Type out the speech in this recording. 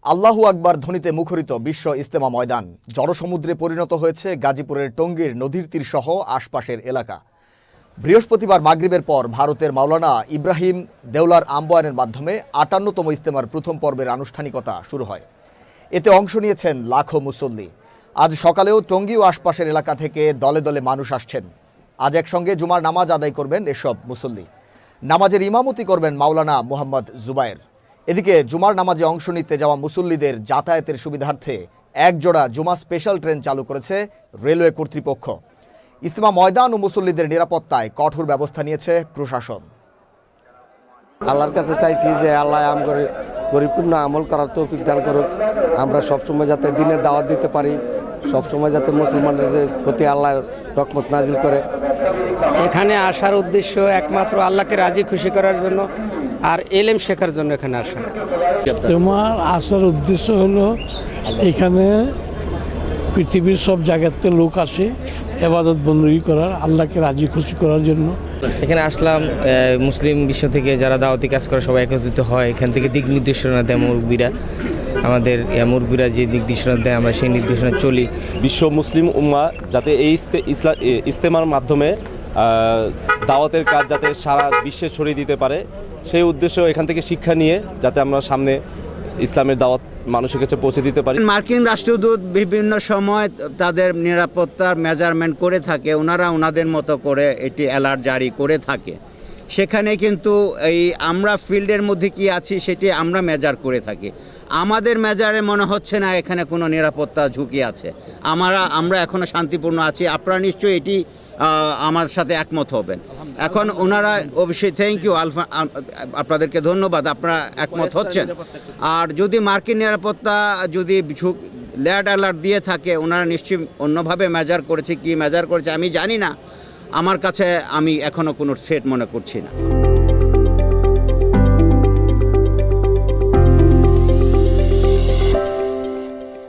আল্লাহু আকবার ধ্বনিতে মুখরিত বিশ্ব ইজতেমা ময়দান জনসমুদ্রে পরিণত হয়েছে গাজীপুরের টঙ্গীর নদীর তীর সহ আশপাশের এলাকা। বৃহস্পতিবার মাগরিবের পর ভারতের মাওলানা ইব্রাহিম দেওলার আহ্বানের মাধ্যমে ৫৮তম ইজতেমার প্রথম পর্বের আনুষ্ঠানিকতা শুরু হয়। এতে অংশ নিয়েছেন লাখো মুসল্লি। আজ সকালেও টঙ্গী ও আশপাশের এলাকা থেকে দলে দলে মানুষ আসছেন। আজ একসঙ্গে জুমার নামাজ আদায় করবেন এসব মুসল্লি। নামাজের ইমামতি করবেন মাওলানা মুহাম্মদ জুবায়ের। এদিকে জুমার নামাজে অংশ নিতে যাওয়া মুসল্লিদের যাতায়াতের সুবিধার্থে একজোড়া জুমা স্পেশাল ট্রেন চালু করেছে রেলওয়ে কর্তৃপক্ষ। ইজতেমা ময়দান ও মুসল্লিদের নিরাপত্তায় কঠোর ব্যবস্থা নিয়েছে প্রশাসন। আল্লাহর কাছে চাইছি যে আল্লাহ আমাদের পরিপূর্ণ আমল করার তৌফিক দান করুক। আমরা সবসময় যাতে দিনের দাওয়াত দিতে পারি, সবসময় যাতে মুসলমানদের প্রতি আল্লাহর রহমত নাজিল করে। এখানে আসার উদ্দেশ্য একমাত্র আল্লাহকে রাজি খুশি করার জন্য আর এলেম শেখার জন্য এখানে আসা। তোমার আসার উদ্দেশ্য হলো এখানে পৃথিবীর সব জায়গাতে লোক আসে ইবাদত বন্দী করার, আল্লাহকে রাজি খুশি করার জন্য। এখানে আসলাম, মুসলিম বিশ্ব থেকে যারা দাওয়াতি কাজ করে সবাই একত্রিত হয়। এখান থেকে দিক নির্দেশনা দেয় মুরব্বীরা, আমাদের মুরব্বীরা যে দিক নির্দেশনা দেয় আমরা সেই নির্দেশনা চলি। বিশ্ব মুসলিম উম্মাহ যাতে এই ইজতেমার মাধ্যমে দাওয়াতের কাজ যাতে সারা বিশ্বে ছড়িয়ে দিতে পারে, সেই উদ্দেশ্য এখান থেকে শিক্ষা নিয়ে যাতে আমরা সামনে ইসলামের দাওয়াত মানুষের কাছে পৌঁছে দিতে পারি। মার্কিন রাষ্ট্রদূত বিভিন্ন সময় তাদের নিরাপত্তার মেজারমেন্ট করে থাকে, ওনারা ওনাদের মতো করে এটি অ্যালার্ট জারি করে থাকে। সেখানে কিন্তু এই আমরা ফিল্ডের মধ্যে কি আছি সেটি আমরা মেজার করে থাকি। আমাদের মেজারে মনে হচ্ছে না এখানে কোনো নিরাপত্তা ঝুঁকি আছে। আমরা এখনও শান্তিপূর্ণ আছি। আপনারা নিশ্চয়ই এটি আমার সাথে একমত হবেন। এখন ওনারা অবশ্যই থ্যাংক ইউ, আপনাদেরকে ধন্যবাদ, আপনারা একমত হচ্ছেন। আর যদি মার্কিন নিরাপত্তা যদি ল্যাড অ্যালার্ট দিয়ে থাকে, ওনারা নিশ্চয়ই অন্যভাবে মেজার করেছে, কি মেজার করেছে আমি জানি না। আমার কাছে আমি এখনও কোনো থ্রেট মনে করছি না।